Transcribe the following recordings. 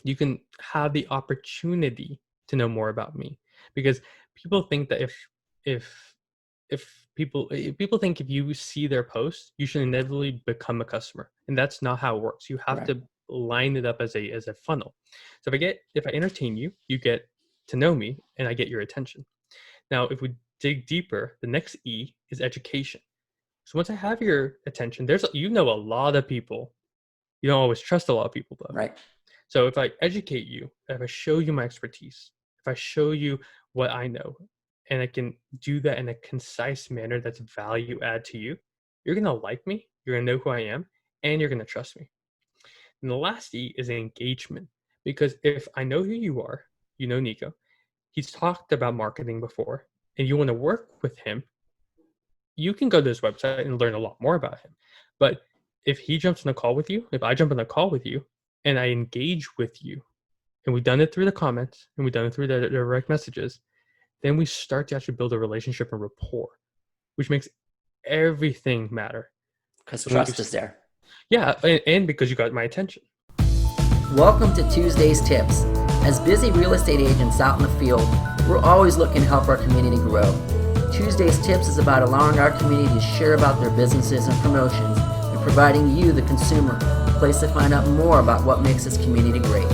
you can have the opportunity to know more about me. Because people think that if if people think if you see their post, you should inevitably become a customer, and that's not how it works. You have Correct. to line it up as a funnel. So if I entertain you, you get to know me, and I get your attention. Now, if we dig deeper, the next E is education. So once I have your attention, you know a lot of people. You don't always trust a lot of people though. Right. So if I educate you, if I show you my expertise, if I show you what I know, and I can do that in a concise manner that's value add to you, you're gonna like me, you're gonna know who I am, and you're gonna trust me. And the last E is engagement. Because if I know who you are, you know Nico, he's talked about marketing before, and you want to work with him, you can go to his website and learn a lot more about him. But if he jumps on a call with you, if I jump on a call with you and I engage with you, and we've done it through the comments and we've done it through the direct messages, then we start to actually build a relationship and rapport, which makes everything matter. Because And trust is there. yeah, and because you got my attention. Welcome to Tuesday's Tips. As busy real estate agents out in the field, we're always looking to help our community grow. Tuesday's Tips is about allowing our community to share about their businesses and promotions and providing you, the consumer, a place to find out more about what makes this community great.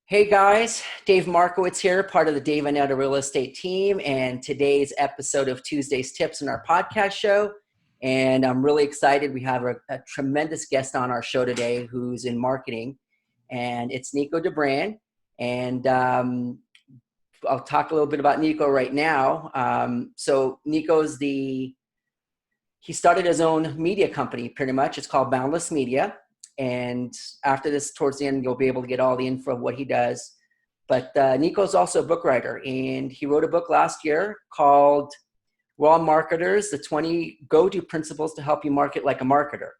Hey guys, Dave Markowitz here, part of the Dave and Etta Real Estate team, and today's episode of Tuesday's Tips in our podcast show. And I'm really excited. We have a tremendous guest on our show today who's in marketing, and it's Nico De Bruyn. And I'll talk a little bit about Nico right now. So Nico's he started his own media company, pretty much. It's called Boundless Media. And after this, towards the end, you'll be able to get all the info of what he does. But Nico's also a book writer, and he wrote a book last year called Raw Marketers, the 20 Go-To Principles to Help You Market Like a Marketer.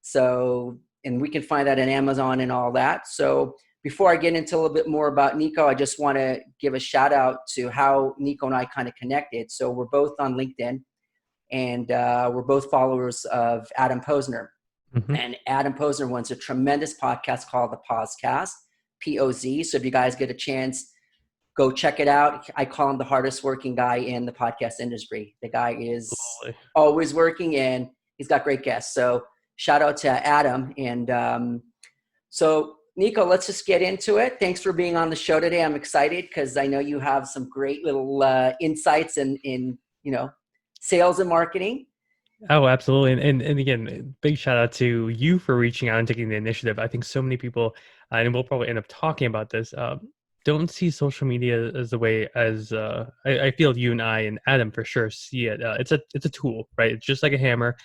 So, and we can find that on Amazon and all that. So before I get into a little bit more about Nico, I just want to give a shout out to how Nico and I kind of connected. So we're both on LinkedIn, and we're both followers of Adam Posner. Mm-hmm. And Adam Posner runs a tremendous podcast called The Pozcast, P-O-Z. So if you guys get a chance, go check it out. I call him the hardest working guy in the podcast industry. The guy is always working, and he's got great guests. So shout out to Adam. And so Nico, let's just get into it. Thanks for being on the show today. I'm excited because I know you have some great little insights in sales and marketing. Oh, absolutely. And again, big shout out to you for reaching out and taking the initiative. I think so many people, and we'll probably end up talking about this, don't see social media as the way as I feel you and I and Adam for sure see it. It's a tool, right? It's just like a hammer,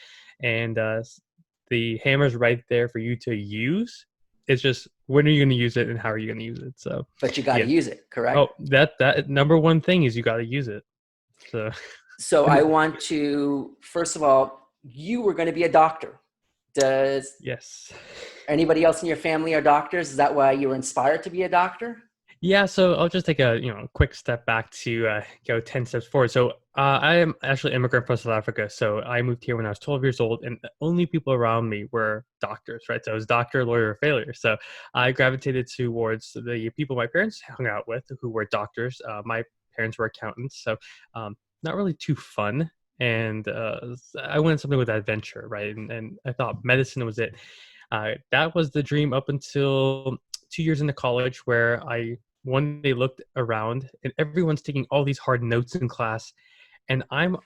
and the hammer's right there for you to use. It's just when are you going to use it and how are you going to use it? So, but you got to use it, correct? Oh, that number one thing is you got to use it. So I want to, first of all, you were going to be a doctor. Does yes. Anybody else in your family are doctors? Is that why you were inspired to be a doctor? Yeah, so I'll just take a quick step back to go 10 steps forward. So I am actually immigrant from South Africa. So I moved here when I was 12 years old, and the only people around me were doctors, right? So I was doctor, lawyer, or failure. So I gravitated towards the people my parents hung out with who were doctors. My parents were accountants, so not really too fun. And I wanted something with adventure, right? And I thought medicine was it. That was the dream up until 2 years into college, where I one day looked around and everyone's taking all these hard notes in class, and I'm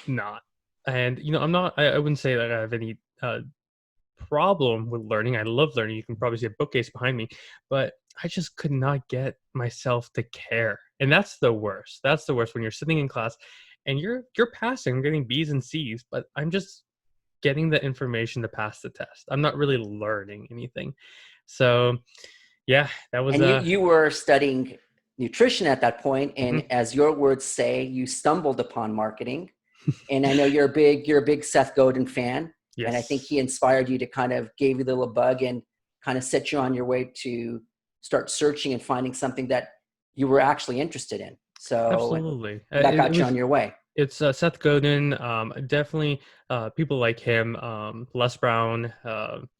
not. And I'm not. I wouldn't say that I have any problem with learning. I love learning. You can probably see a bookcase behind me, but I just could not get myself to care. And that's the worst. That's the worst when you're sitting in class and you're passing, I'm getting B's and C's, but I'm just getting the information to pass the test. I'm not really learning anything. So yeah, that was. And you were studying nutrition at that point, and mm-hmm. as your words say, you stumbled upon marketing. And I know you're a big Seth Godin fan. Yes. And I think he inspired you to kind of gave you the little bug and kind of set you on your way to start searching and finding something that you were actually interested in. So absolutely, that got you on your way. It's Seth Godin. Definitely people like him, Les Brown,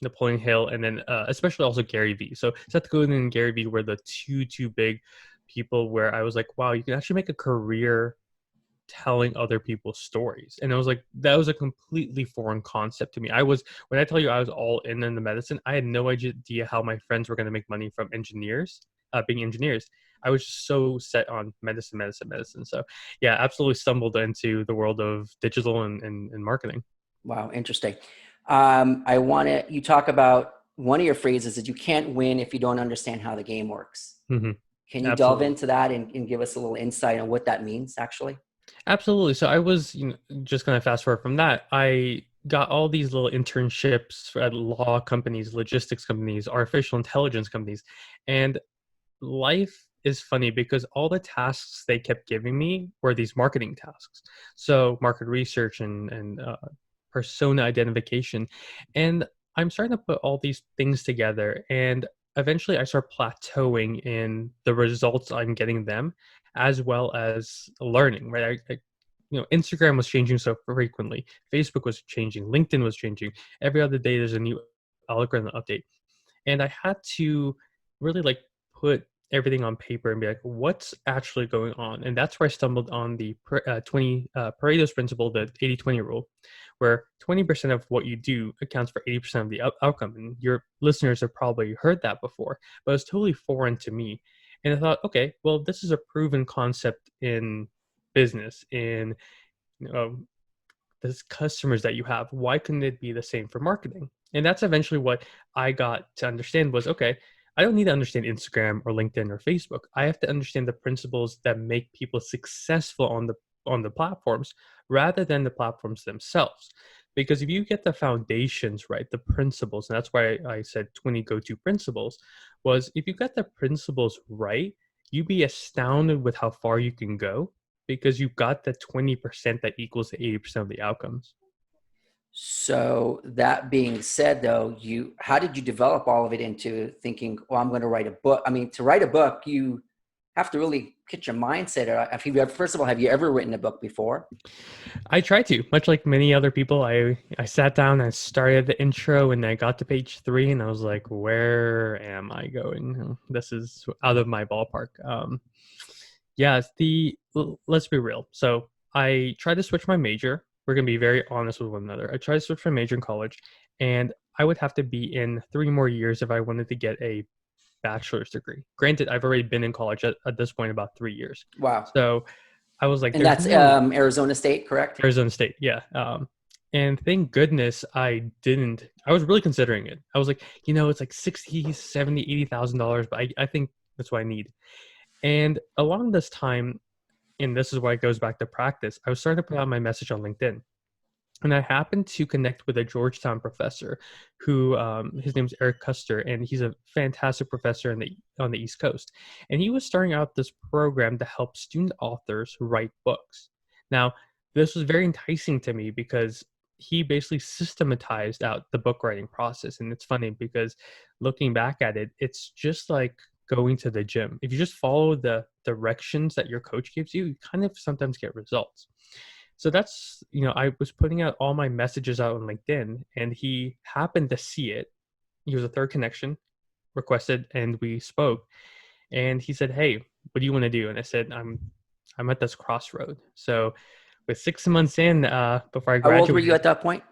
Napoleon Hill, and then especially also Gary Vee. So Seth Godin and Gary Vee were the two big people where I was like, wow, you can actually make a career telling other people's stories. And I was like, that was a completely foreign concept to me. When I tell you I was all in the medicine, I had no idea how my friends were going to make money from being engineers. I was just so set on medicine, medicine, medicine. So yeah, absolutely stumbled into the world of digital and marketing. Wow, interesting. I want to, you talk about one of your phrases is you can't win if you don't understand how the game works. Hmm. Can you delve Absolutely. into that and give us a little insight on what that means actually? Absolutely. So I was, just going to fast forward from that. I got all these little internships at law companies, logistics companies, artificial intelligence companies, and life is funny because all the tasks they kept giving me were these marketing tasks. So market research and persona identification. And I'm starting to put all these things together. And eventually I start plateauing in the results I'm getting them, as well as learning, right? Instagram was changing so frequently. Facebook was changing. LinkedIn was changing. Every other day there's a new algorithm update. And I had to really like put everything on paper and be like, what's actually going on? And that's where I stumbled on the 20 Pareto's principle, the 80-20 rule, where 20% of what you do accounts for 80% of the outcome. And your listeners have probably heard that before, but it's totally foreign to me. And I thought, okay, well, this is a proven concept in business, in you know, the customers that you have. Why couldn't it be the same for marketing? And that's eventually what I got to understand was, okay, I don't need to understand Instagram or LinkedIn or Facebook. I have to understand the principles that make people successful on the platforms rather than the platforms themselves. Because if you get the foundations right, the principles, and that's why I said 20 go-to principles, was if you got the principles right, you'd be astounded with how far you can go because you've got the 20% that equals the 80% of the outcomes. So that being said, though, how did you develop all of it into thinking, "Well, I'm going to write a book"? I mean, to write a book, you have to really get your mindset. First of all, have you ever written a book before? I try to, much like many other people. I sat down, I started the intro, and I got to page 3, and I was like, "Where am I going? This is out of my ballpark." Yeah, let's be real. So I tried to switch my major. We're gonna be very honest with one another. I tried to switch my major in college, and I would have to be in 3 more years if I wanted to get a bachelor's degree. Granted, I've already been in college at this point about 3 years. Wow. So I was like, And there's that's no Arizona State, correct? Arizona State, yeah. And thank goodness I didn't. I was really considering it. I was like, it's like 60, 70, $80,000, but I think that's what I need. And along this time, and this is why it goes back to practice, I was starting to put out my message on LinkedIn. And I happened to connect with a Georgetown professor who his name's Eric Custer, and he's a fantastic professor on the East Coast. And he was starting out this program to help student authors write books. Now, this was very enticing to me because he basically systematized out the book writing process. And it's funny because looking back at it, it's just like going to the gym. If you just follow the directions that your coach gives you, you kind of sometimes get results. So that's, I was putting out all my messages out on LinkedIn and he happened to see it. He was a third connection, requested, and we spoke. And he said, "Hey, what do you want to do?" And I said, I'm at this crossroad. So with 6 months in, before I How old were you graduated, at that point?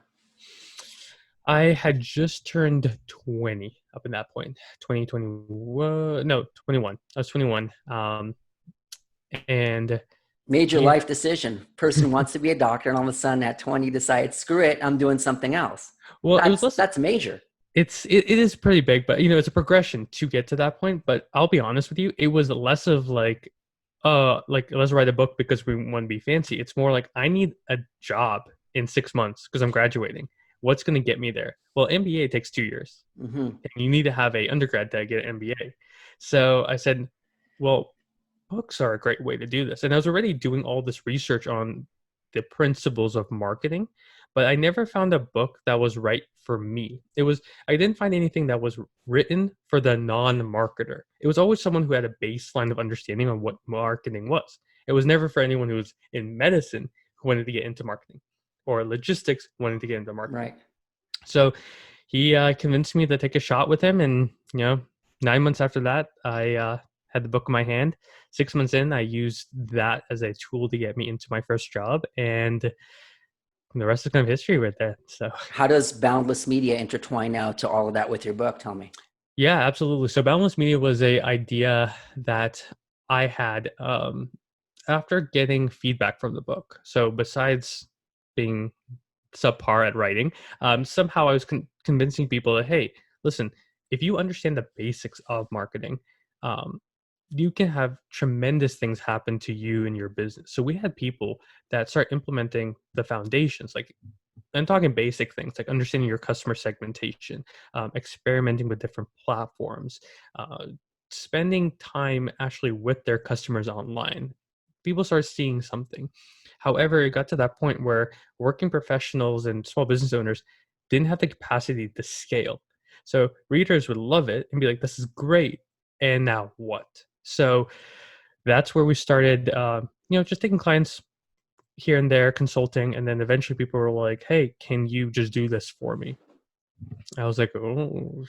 I had just turned 20 up in that point. 2021, no, 21. I was 21. And Major yeah, life decision. Person wants to be a doctor, and all of a sudden at 20 decides, screw it, I'm doing something else. well, it was That's less. that's major. It is pretty big, but it's a progression to get to that point. But I'll be honest with you, it was less of like let's write a book because we want to be fancy. It's more like I need a job in 6 months because I'm graduating. What's going to get me there? Well, MBA takes 2 years, Hmm. and you need to have a undergrad to get an MBA. So I said, well, books are a great way to do this. And I was already doing all this research on the principles of marketing, but I never found a book that was right for me. I didn't find anything that was written for the non-marketer. It was always someone who had a baseline of understanding on what marketing was. It was never for anyone who was in medicine wanted to get into marketing, or logistics wanted to get into marketing. Right. So he convinced me to take a shot with him, and 9 months after that, I had the book in my hand. 6 months in, I used that as a tool to get me into my first job, and the rest is kind of history with that. So How does Boundless Media intertwine now to all of that with your book? Tell me. yeah, absolutely. So Boundless Media was a idea that I had after getting feedback from the book. So besides being subpar at writing, somehow I was convincing people that, hey, listen, if you understand the basics of marketing, um, you can have tremendous things happen to you and your business. So we had people that start implementing the foundations, like I'm talking basic things like understanding your customer segmentation, experimenting with different platforms, uh, spending time actually with their customers online. People start seeing something. However, it got to that point where working professionals and small business owners didn't have the capacity to scale. So readers would love it and be like, "This is great," and now what? So that's where we started. Just taking clients here and there consulting, and then eventually people were like, "Hey, can you just do this for me?" I was like, "Oh,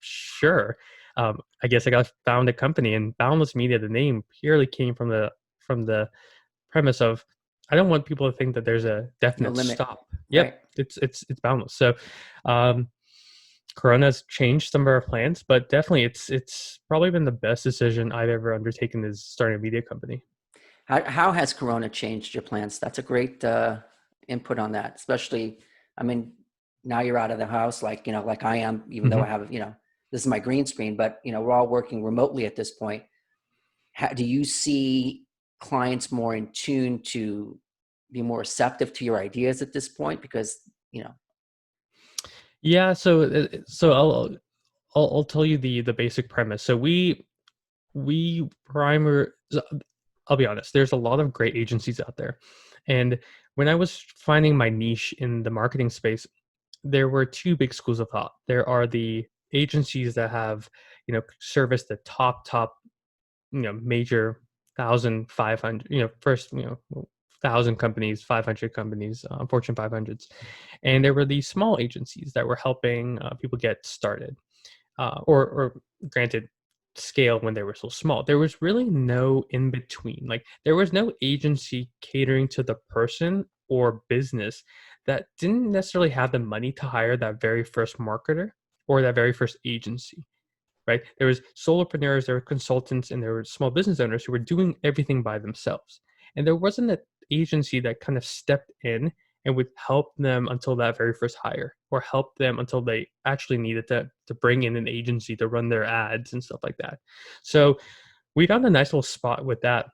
sure." I guess I got found a company, and Boundless Media, the name purely came from the premise of I don't want people to think that there's a No definite limit. stop. Right. Yep, it's boundless. So, um, Corona's changed some of our plans, but definitely it's probably been the best decision I've ever undertaken is starting a media company. How has Corona changed your plans? That's a great input on that, especially, I mean, now you're out of the house, like, like I am, even though I Mhm. have, this is my green screen, but, we're all working remotely at this point. Do you see clients more in tune to be more receptive to your ideas at this point? Because, Yeah, so I'll tell you the basic premise. So we primer I'll be honest, there's a lot of great agencies out there. And when I was finding my niche in the marketing space, there were two big schools of thought. There are the agencies that have, serviced the top, major 1,500, first, 1,000 companies, 500 companies, Fortune 500s. And there were these small agencies that were helping people get started, or granted, scale when they were so small. There was really no in between. Like there was no agency catering to the person or business that didn't necessarily have the money to hire that very first marketer or that very first agency, right? There was solopreneurs, there were consultants, and there were small business owners who were doing everything by themselves. And there wasn't an agency that kind of stepped in and would help them until that very first hire, or help them until they actually needed to bring in an agency to run their ads and stuff like that. So we found a nice little spot with that.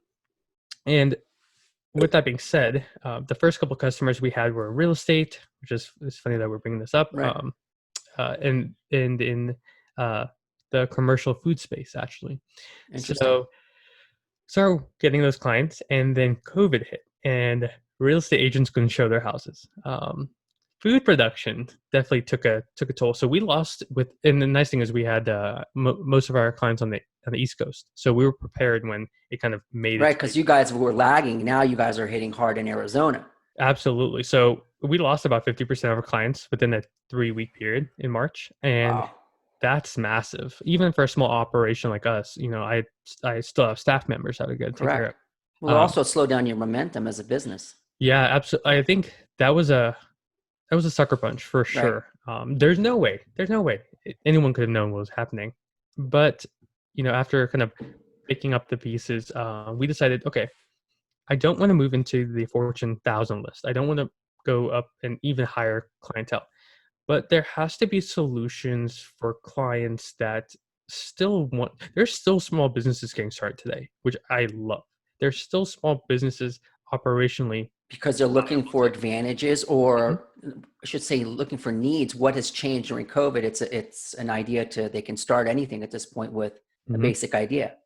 And with that being said, the first couple customers we had were real estate, which is it's funny that we're bringing this up. right. And in uh, the commercial food space, actually. Interesting. So started getting those clients, and then COVID hit, and real estate agents couldn't show their houses. Food production definitely took a toll. So we lost with, and the nice thing is we had most of our clients on the East Coast, so we were prepared when it kind of made Right. its Because way. you guys were lagging. Now you guys are hitting hard in Arizona. Absolutely. So we lost about 50% of our clients within a 3-week period in March, and Wow. that's massive. Even for a small operation like us, I still have staff members I got to take care Correct. of. Well, it also slowed down your momentum as a business. Yeah, absolutely. I think that was a sucker punch for Right. sure. There's no way anyone could have known what was happening. But after kind of picking up the pieces, we decided, okay, I don't want to move into the Fortune 1,000 list. I don't want to go up an even higher clientele. But there has to be solutions for clients that still want. There's still small businesses getting started today, which I love. There's still small businesses operationally Because they're looking viable for today. advantages, Mhm, or I should say looking for needs. What has changed during COVID? It's an idea they can start anything at this point with a mhm. basic idea.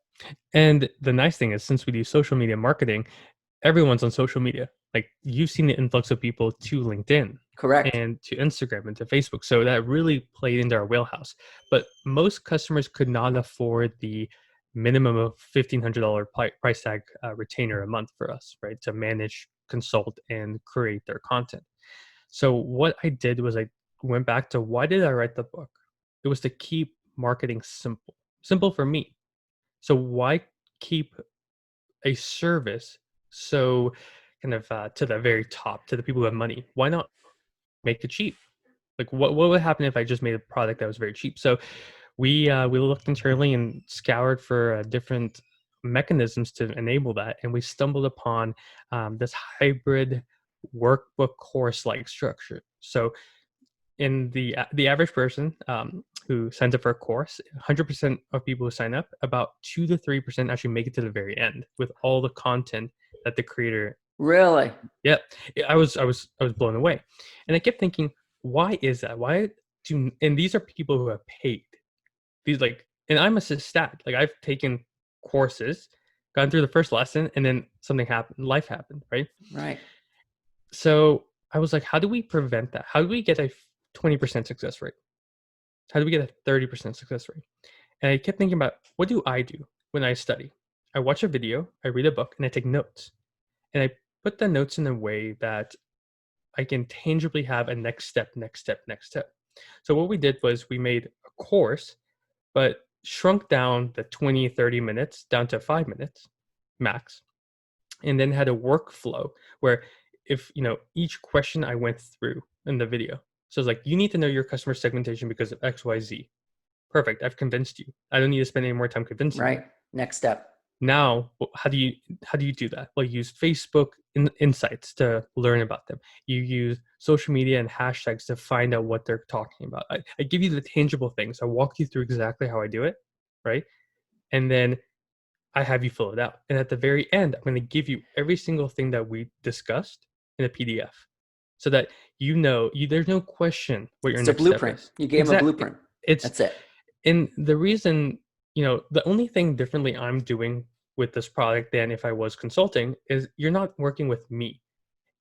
And the nice thing is, since we do social media marketing, everyone's on social media. Like you've seen the influx of people to LinkedIn Correct. and to Instagram and to Facebook. So that really played into our wheelhouse. But most customers could not afford the minimum of $1,500 price tag retainer a month for us, right? To manage consult and create their content. So what I did was I went back to, why did I write the book? It was to keep marketing simple, simple for me. So why keep a service so kind of to the very top, to the people who have money? Why not make it cheap? Like what would happen if I just made a product that was very cheap? So we looked internally and scoured for different mechanisms to enable that, and we stumbled upon this hybrid workbook course like structure. So in the average person who signs up for a course, 100% of people who sign up, about 2 to 3% actually make it to the very end with all the content that the creator. Really? Yeah, I was blown away, and I kept thinking, why is that? Why do and these are people who have paid these like, and I'm a stat. Like I've taken courses, gone through the first lesson, and then something happened. Life happened, right? Right. So I was like, how do we prevent that? How do we get a 20% success rate? How do we get a 30% success rate? And I kept thinking about, what do I do when I study? I watch a video, I read a book, and I take notes. And I put the notes in a way that I can tangibly have a next step, next step, next step. So what we did was we made a course, but shrunk down the 20, 30 minutes down to 5 minutes max, and then had a workflow where, if each question I went through in the video. So it's like, you need to know your customer segmentation because of XYZ. Perfect. I've convinced you. I don't need to spend any more time convincing you. Right. Next step. Now, how do you do that? Well, you use Facebook insights to learn about them. You use social media and hashtags to find out what they're talking about. I give you the tangible things. I walk you through exactly how I do it, right? And then I have you fill it out. And at the very end, I'm going to give you every single thing that we discussed in a PDF, so that there's no question what your It's a next step blueprint. is. You gave him a Exactly. blueprint. It's That's it. and the reason, the only thing differently I'm doing with this product than if I was consulting is, you're not working with me.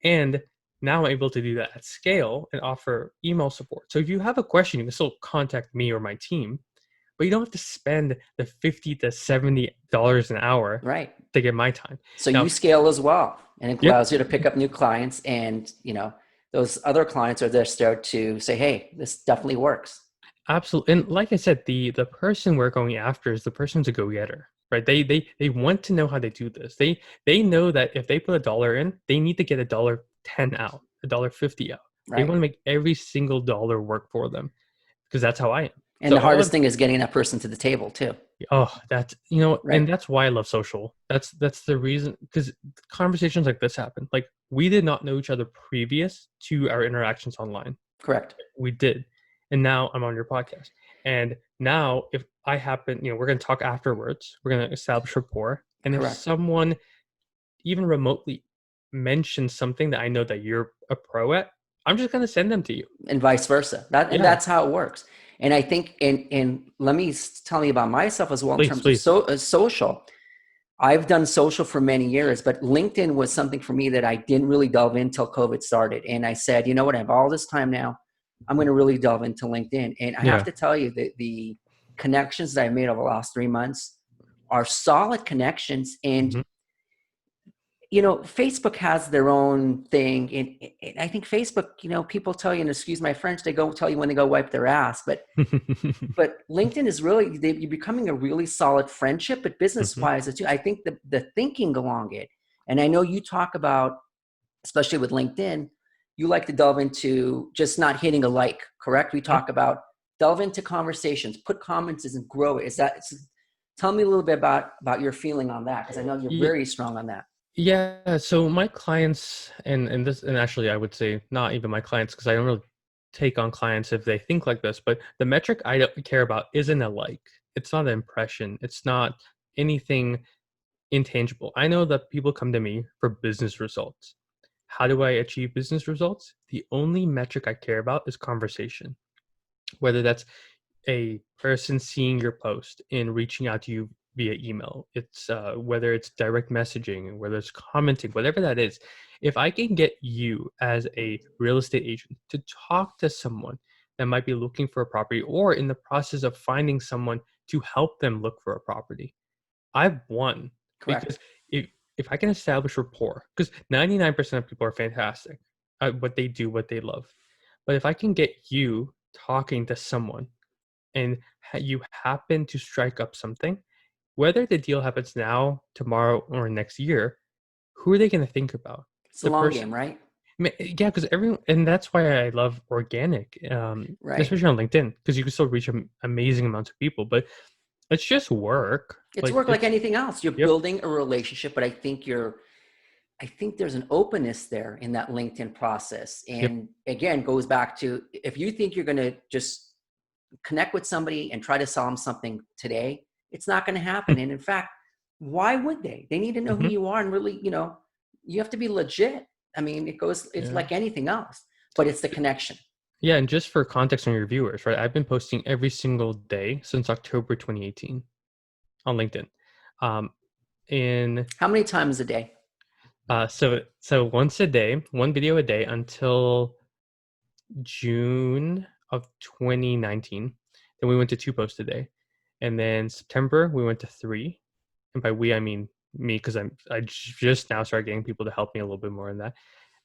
And now I'm able to do that at scale and offer email support. So if you have a question, you can still contact me or my team, but you don't have to spend the $50 to $70 an hour Right. to get my time. So you Now, scale as well, and it yep, allows you to pick up new clients, and those other clients are there to say, hey, this definitely works. absolutely. And like I said, the person we're going after is the person who's a go-getter, right? They want to know how to do this. They know that if they put $1 in, they need to get $1.10 out, $1.50 out. They Right. want to make every single dollar work for them, because that's how I am. And So the all hardest of thing is getting that person to the table too. that's Right. and that's why I love social. That's the reason, because conversations like this happen. Like, we did not know each other previous to our interactions online. Correct. We did. And now I'm on your podcast. And now, if I happen, we're going to talk afterwards, we're going to establish rapport. And if Correct. someone even remotely mentions something that I know that you're a pro at, I'm just going to send them to you. And vice versa. And Yeah, that's how it works. And I think, and let me tell you about myself as well in please, terms of please. social. I've done social for many years, but LinkedIn was something for me that I didn't really delve in until COVID started. And I said, you know what, I have all this time now. I'm going to really delve into LinkedIn. And I have Yeah. to tell you that the connections that I've made over the last 3 months are solid connections. And Mhm. Facebook has their own thing. And I think Facebook, people tell you, and excuse my French, they go tell you when they go wipe their ass. But LinkedIn is really, you're becoming a really solid friendship, but business Mhm. wise too. I think the thinking along it, and I know you talk about, especially with LinkedIn, you like to delve into just not hitting a like, correct? We Mhm. talk about delve into conversations, put comments and grow it. Tell me a little bit about your feeling on that, because I know you're Ye- very strong on that. Yeah, so my clients, and actually I would say not even my clients, because I don't really take on clients if they think like this, but the metric I don't care about isn't a like. It's not an impression. It's not anything intangible. I know that people come to me for business results. How do I achieve business results? The only metric I care about is conversation, whether that's a person seeing your post and reaching out to you via email. It's whether it's direct messaging, whether it's commenting, whatever that is. If I can get you as a real estate agent to talk to someone that might be looking for a property, or in the process of finding someone to help them look for a property, I've won. Because Correct. if I can establish rapport, because 99% of people are fantastic at what they do, what they love. But if I can get you talking to someone and you happen to strike up something, whether the deal happens now, tomorrow, or next year, who are they going to think about? It's a The long person. game, right? Yeah, because everyone, and that's why I love organic, Right. especially on LinkedIn, because you can still reach amazing amounts of people. But it's just work. It's Like work like anything else. You're yep. building a relationship, but I think there's an openness there in that LinkedIn process. Yep. And again, goes back to, if you think you're going to just connect with somebody and try to sell them something today, it's not going to happen. And in fact, why would they? They need to know who Mm-hmm. you are, and really, you have to be legit. I mean, it's Yeah. like anything else, but it's the connection. Yeah, and just for context on your viewers, right? I've been posting every single day since October 2018 on LinkedIn. Um, in How many times a day? so once a day, one video a day until June of 2019. Then we went to two posts a day, and then September we went to three. And by we I mean me, because I just now started getting people to help me a little bit more in that.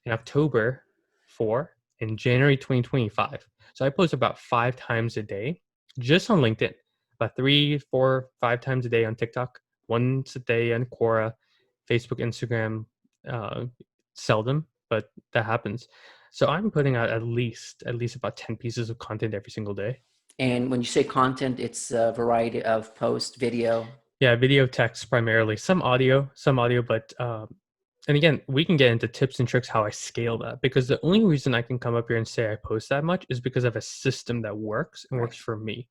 In October, 4, in January 2025. So I post about 5 times a day just on LinkedIn, about 3, 4, 5 times a day on TikTok, once a day on Quora, Facebook, Instagram, uh, seldom, but that happens. So I'm putting out at least about 10 pieces of content every single day. And when you say content, it's a variety of post, video. Yeah, video, text primarily, some audio, but and again, we can get into tips and tricks how I scale that, because the only reason I can come up here and say I post that much is because I have a system that works and Right. works for me.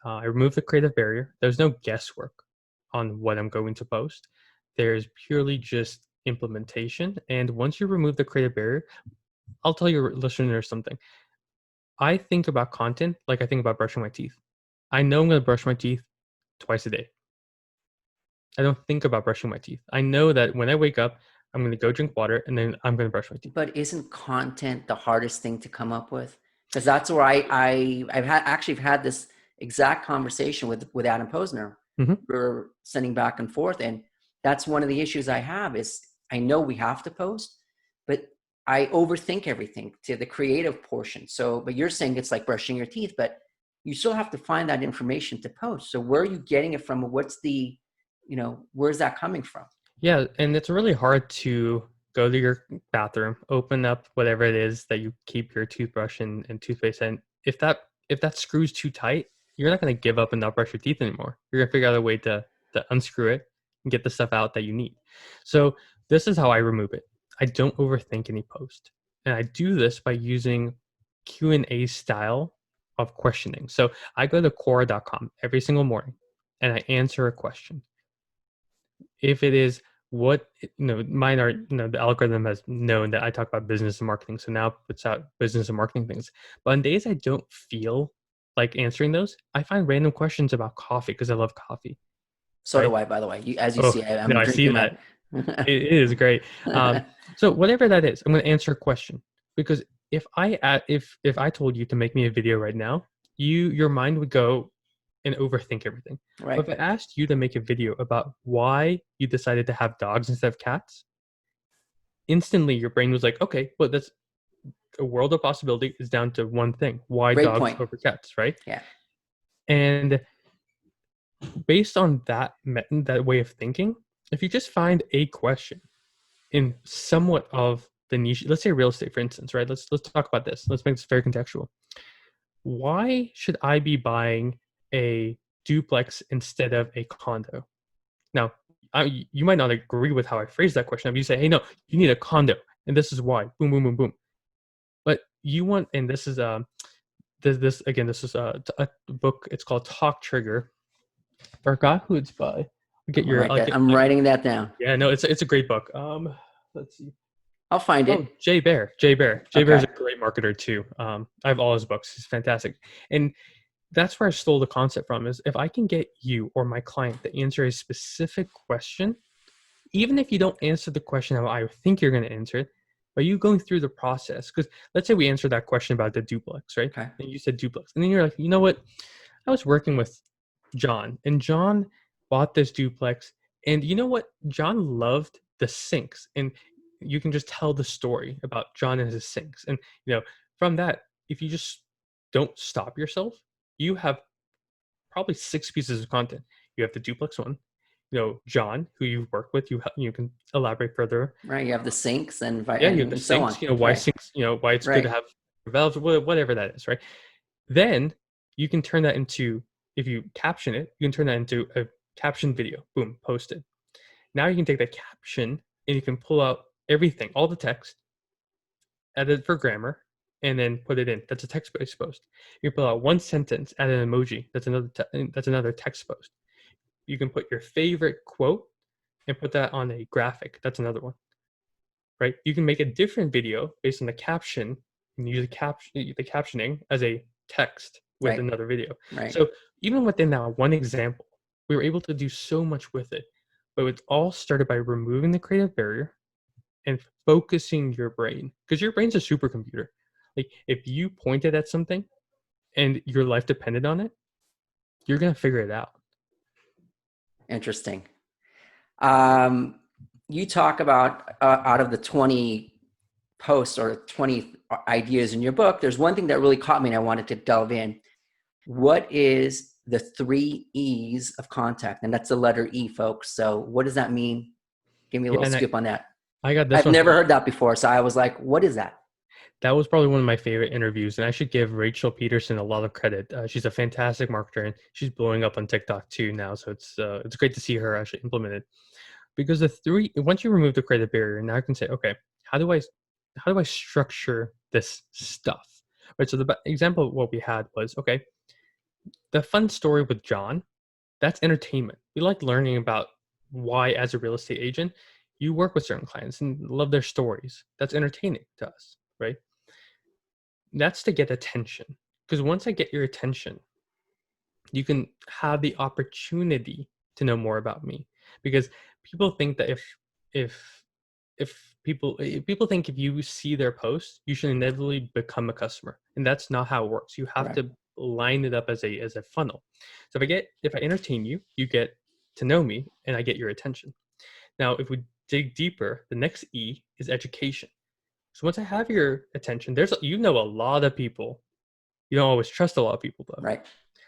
I remove the creative barrier. There's no guesswork on what I'm going to post. There's purely just implementation. And once you remove the creative barrier, I'll tell your listeners something. I think about content like I think about brushing my teeth. I know I'm going to brush my teeth twice a day. I don't think about brushing my teeth. I know that when I wake up, I'm going to go drink water and then I'm going to brush my teeth. But isn't content the hardest thing to come up with? Because that's where I've had this exact conversation with Adam Posner. Mhm. We're sending back and forth, and that's one of the issues I have is I know we have to post, but I overthink everything to the creative portion. So, but you're saying it's like brushing your teeth, but you still have to find that information to post. So where are you getting it from? What's the, where's that coming from? Yeah, and it's really hard to go to your bathroom, open up whatever it is that you keep your toothbrush and toothpaste in. If that screws too tight, you're not going to give up and not brush your teeth anymore. You're going to figure out a way to unscrew it and get the stuff out that you need. So this is how I remove it. I don't overthink any post, and I do this by using Q&A style of questioning. So I go to Quora.com every single morning, and I answer a question. If it is what mine are, the algorithm has known that I talk about business and marketing, so now it puts out business and marketing things. But on days I don't feel like answering those, I find random questions about coffee because I love coffee, So right? do I, by the way. As you Oh see, no, I'm I see drinking that. that. It is great. So whatever that is, I'm going to answer a question, because if I told you to make me a video right now, your mind would go and overthink everything. Right. But if I asked you to make a video about why you decided to have dogs instead of cats, instantly your brain was like, okay, well, that's a world of possibility is down to one thing: why Great dogs point. over cats, right? Yeah. And based on that way of thinking, if you just find a question in somewhat of the niche, let's say real estate, for instance, right? Let's talk about this. Let's make this very contextual. Why should I be buying a duplex instead of a condo? Now, you might not agree with how I phrase that question. If you say, "Hey, no, you need a condo, and this is why," boom, boom, boom, boom. But you want, and this is this again, this is a book. It's called Talk Trigger. Forgot who it's by. I'm gonna write that. I'm writing that down. Yeah, no, it's a great book. Let's see. I'll find Oh, it. Jay Bear. Jay Bear. Jay Bear is Okay. a great marketer too. I have all his books. He's fantastic. And that's where I stole the concept from, is if I can get you or my client to answer a specific question, even if you don't answer the question how I think you're going to answer it, by you going through the process. Because let's say we answered that question about the duplex, right? Okay. And you said duplex. And then you're like, you know what? I was working with John, and John bought this duplex. And you know what? John loved the sinks, and you can just tell the story about John and his sinks. And from that, if you just don't stop yourself, you have probably 6 pieces of content. You have the duplex one, John, who you've worked with, you can elaborate further. Right. You have the sinks Yeah, you have the and so on. sinks, why Right. sinks, why it's good to Right. have valves, whatever that is, right? Then you can turn that into, if you caption it, you can turn that into a caption video. Boom, posted. Now you can take that caption and you can pull out everything, all the text, edit for grammar, and then put it in. That's a text-based post. You pull out one sentence, add an emoji. That's another text post. You can put your favorite quote and put that on a graphic. That's another one, right? You can make a different video based on the caption and use the captioning as a text with Right. another video. Right. So even within that one example, we were able to do so much with it. But it all started by removing the creative barrier and focusing your brain, because your brain's a supercomputer. Like, if you pointed at something and your life depended on it, you're gonna figure it out. Interesting. You talk about out of the 20 posts or 20 ideas in your book, there's one thing that really caught me and I wanted to delve in. What is the 3 E's of contact? And that's the letter E, folks. So what does that mean? Give me a Yeah, little and scoop on that. I got this I've one. never heard that before. So I was like, what is that? That was probably one of my favorite interviews, and I should give Rachel Peterson a lot of credit. She's a fantastic marketer, and she's blowing up on TikTok too now. So it's great to see her actually implement it. Because once you remove the creative barrier, now I can say, okay, how do I structure this stuff? Right. So the example of what we had was, okay, the fun story with John, that's entertainment. We like learning about why, as a real estate agent, you work with certain clients and love their stories. That's entertaining to us, right? That's to get attention. Because once I get your attention, you can have the opportunity to know more about me. Because people think that if people think if you see their post, you should inevitably become a customer, and that's not how it works. You have Right. to line it up as a funnel. So if I entertain you, you get to know me, and I get your attention. Now, if we dig deeper, the next E is education. So once I have your attention, a lot of people. You don't always trust a lot of people, though. Right.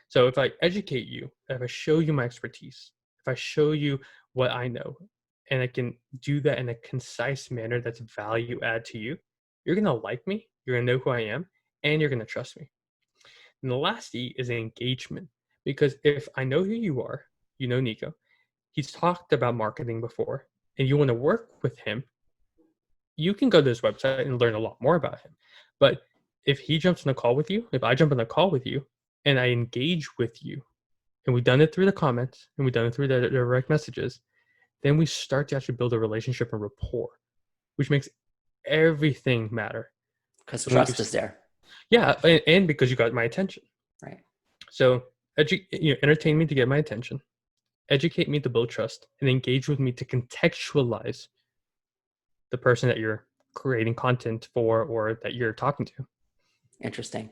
So if I educate you, if I show you my expertise, if I show you what I know, and I can do that in a concise manner that's value add to you, you're gonna like me, you're gonna know who I am, and you're gonna trust me. And the last E is engagement. Because if I know who you are, Nico, he's talked about marketing before, and you want to work with him, you can go to his website and learn a lot more about him. But if he jumps on a call with you, if I jump on a call with you, and I engage with you, and we've done it through the comments, and we've done it through the direct messages, then we start to actually build a relationship and rapport, which makes everything matter. Because So when trust is there. yeah, and because you got my attention. Right. So entertain me to get my attention, educate me to build trust, and engage with me to contextualize the person that you're creating content for or that you're talking to. Interesting.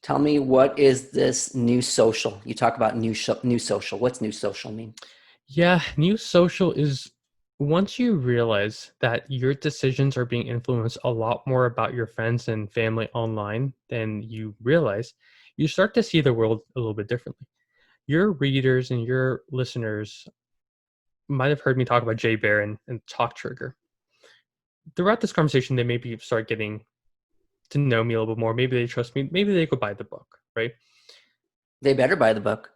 Tell me, what is this new social? You talk about new social. What's new social mean? Yeah, new social is once you realize that your decisions are being influenced a lot more about your friends and family online than you realize, you start to see the world a little bit differently. Your readers and your listeners might have heard me talk about Jay Bear and Talk Trigger. Throughout this conversation, they maybe start getting to know me a little bit more. Maybe they trust me. Maybe they go buy the book, right? They better buy the book.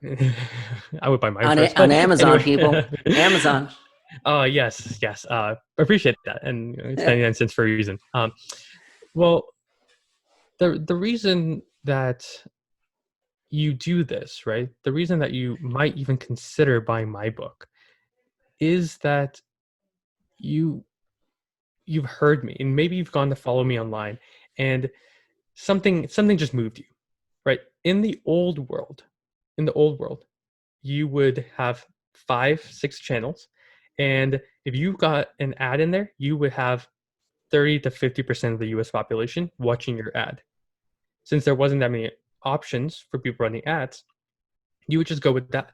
I would buy mine on, first. on But Amazon, anyway. people. Amazon. Oh, yes. Appreciate that. And it's 99 cents for a reason. Well, the reason that you do this, right? The reason that you might even consider buying my book is that you've heard me, and maybe you've gone to follow me online, and something just moved you, right? In the old world, you would have 5-6 channels, and if you got an ad in there, you would have 30 to 50% of the US population watching your ad. Since there wasn't that many options for people running ads, you would just go with that.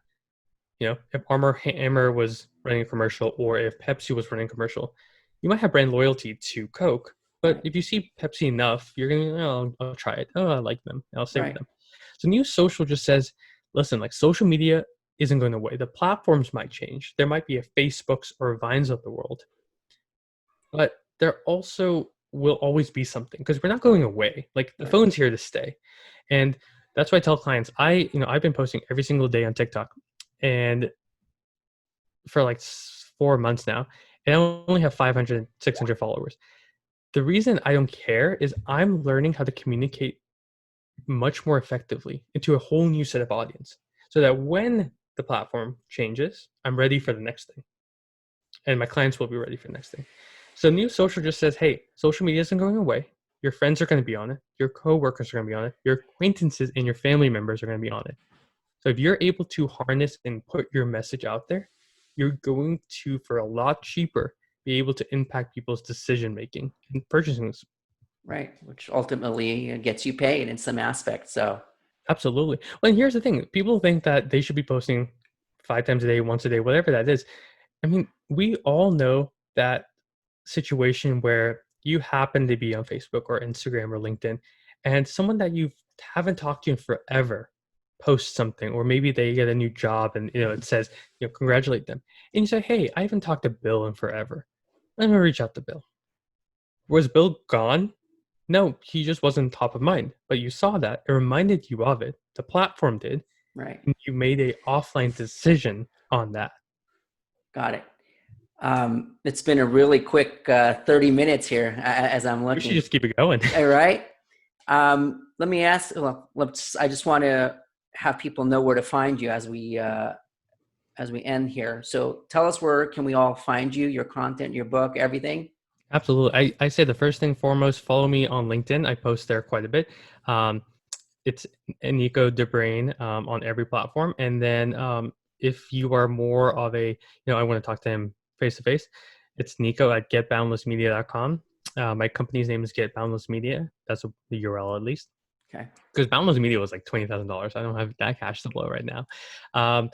If Armor Hammer was running a commercial or if Pepsi was running a commercial, you might have brand loyalty to Coke. But Right. if you see Pepsi enough, you're going to, oh, I'll try it. Oh, I like them. I'll stay with Right. them. So New Social just says, listen, like social media isn't going away. The platforms might change. There might be a Facebooks or Vines of the world, but there also will always be something because we're not going away. Like the Right. phone's here to stay. And that's why I tell clients, I've been posting every single day on TikTok. And for like 4 months now, and I only have 500, 600 followers. The reason I don't care is I'm learning how to communicate much more effectively into a whole new set of audience so that when the platform changes, I'm ready for the next thing and my clients will be ready for the next thing. So New Social just says, hey, social media isn't going away. Your friends are going to be on it. Your coworkers are going to be on it. Your acquaintances and your family members are going to be on it. So if you're able to harness and put your message out there, you're going to, for a lot cheaper, be able to impact people's decision making and purchasing. Right. Which ultimately gets you paid in some aspect. So, Absolutely. Well, and here's the thing: people think that they should be posting 5 times a day, once a day, whatever that is. I mean, we all know that situation where you happen to be on Facebook or Instagram or LinkedIn, and someone that you haven't talked to in forever posts something, or maybe they get a new job and it says, congratulate them. And you say, hey, I haven't talked to Bill in forever. Let me reach out to Bill. Was Bill gone? No, he just wasn't top of mind. But you saw that. It reminded you of it. The platform did. right. And you made a offline decision on that. Got it. It's been a really quick 30 minutes here as I'm We should looking. just keep it going. All right. Let me ask. Well, I just want to have people know where to find you as we end here. So tell us, where can we all find you, your content, your book, everything? Absolutely. I say the first thing foremost, follow me on LinkedIn. I post there quite a bit. Um, it's Nico De Bruyn on every platform. And then if you are more of a, I want to talk to him face to face, it's Nico at getboundlessmedia.com. My company's name is Get Boundless Media. That's the URL at least. Okay. Because Boundless Media was like $20,000. I don't have that cash to blow right now. Um,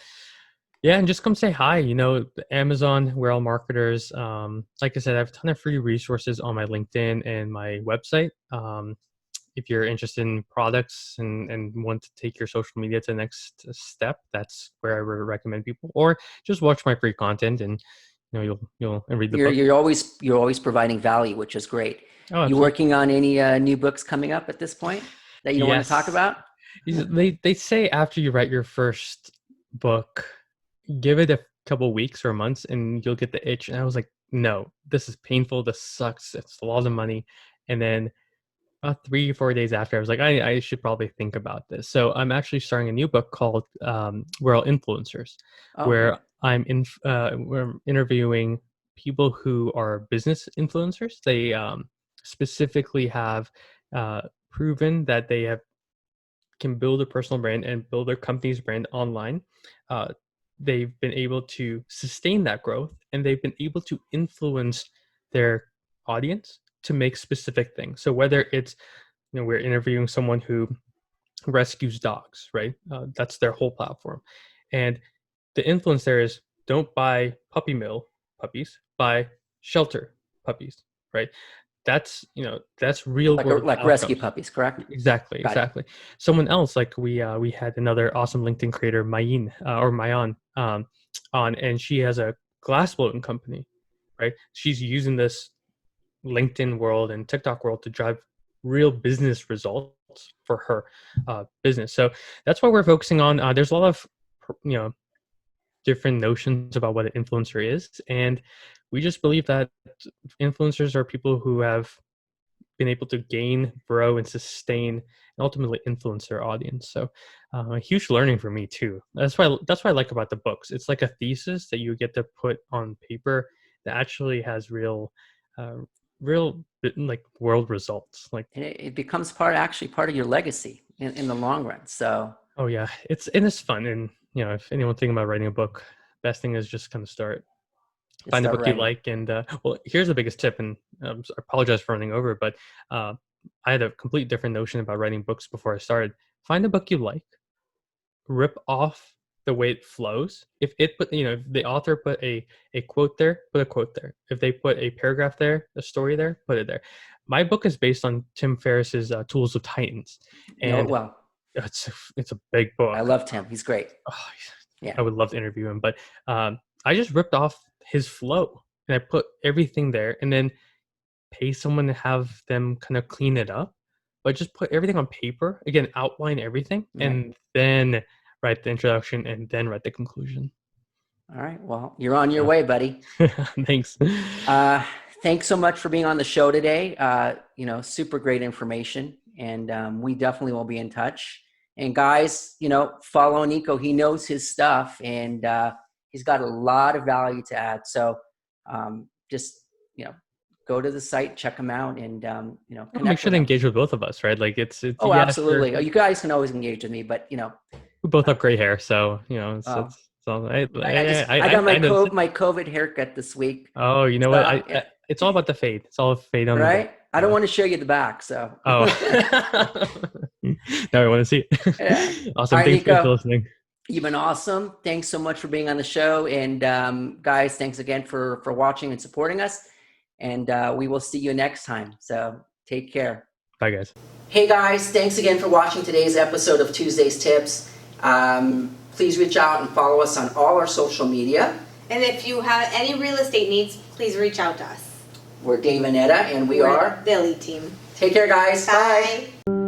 yeah, and just come say hi. Amazon, we're all marketers. Like I said, I have a ton of free resources on my LinkedIn and my website. If you're interested in products and want to take your social media to the next step, that's where I would recommend people. Or just watch my free content and you'll and read the book. You're always providing value, which is great. Oh, You absolutely. working on any new books coming up at this point that you don't want to talk Yes. about? They say after you write your first book, give it a couple weeks or months and you'll get the itch. And I was like, no, this is painful. This sucks. It's a lot of money. And then 3 or 4 days after, I was like, I should probably think about this. So I'm actually starting a new book called We're All Influencers, Oh, where great. we're interviewing people who are business influencers. They specifically have proven that they can build a personal brand and build their company's brand online. Uh, they've been able to sustain that growth and they've been able to influence their audience to make specific things. So whether it's, we're interviewing someone who rescues dogs, right? That's their whole platform. And the influence there is don't buy puppy mill puppies, buy shelter puppies, right? That's real world Like rescue outcomes. puppies, correct? Exactly, Got it. exactly. Someone else, like we had another awesome LinkedIn creator, Mayan, on, and she has a glass blowing company, right? She's using this LinkedIn world and TikTok world to drive real business results for her business. So that's what we're focusing on. There's a lot of different notions about what an influencer is, and we just believe that influencers are people who have been able to gain, grow, and sustain, and ultimately influence their audience. So, a huge learning for me too. That's what I like about the books. It's like a thesis that you get to put on paper that actually has uh, real like world results. Like, And it becomes actually part of your legacy in the long run. So oh yeah, it's fun. And if anyone's thinking about writing a book, best thing is just kind of start. just Find a start book you writing. like, and well, here's the biggest tip. And I apologize for running over, but uh, I had a complete different notion about writing books before I started. Find a book you like, rip off the way it flows. If it put, if the author put a quote there, put a quote there. If they put a paragraph there, a story there, put it there. My book is based on Tim Ferriss's Tools of Titans, Know it and well. it's a big I book. love Tim. He's great. Oh, Yeah. I would love to interview him, but I just ripped off his flow and I put everything there, and then pay someone to have them kind of clean it up, but just put everything on paper again, outline everything, Right. and then write the introduction and then write the conclusion. All right. Well, you're on your way, buddy. Thanks. Thanks so much for being on the show today. Super great information, and we definitely will be in touch. And guys, follow Nico. He knows his stuff, and he's got a lot of value to add. So just, go to the site, check him out, and, connect Make sure with to him. engage with both of us, right? Like it's Oh, yeah, absolutely. sure. You guys can always engage with me, but, We both have gray hair, so it's all I got my noticed it. my COVID haircut this week. Oh, you know So, what? It's all about the fade. It's all fade on the right? back. I don't want to show you the back, so. Oh. Now I want to see it. Yeah. Awesome. All right, Thanks for Nico. listening. You've been awesome. Thanks so much for being on the show. And guys, thanks again for watching and supporting us. And we will see you next time. So take care. Bye, guys. Hey, guys. Thanks again for watching today's episode of Tuesday's Tips. Please reach out and follow us on all our social media. And if you have any real estate needs, please reach out to us. We're Dave and Etta, and we're the Elite Team. Take care, guys. Bye. Bye.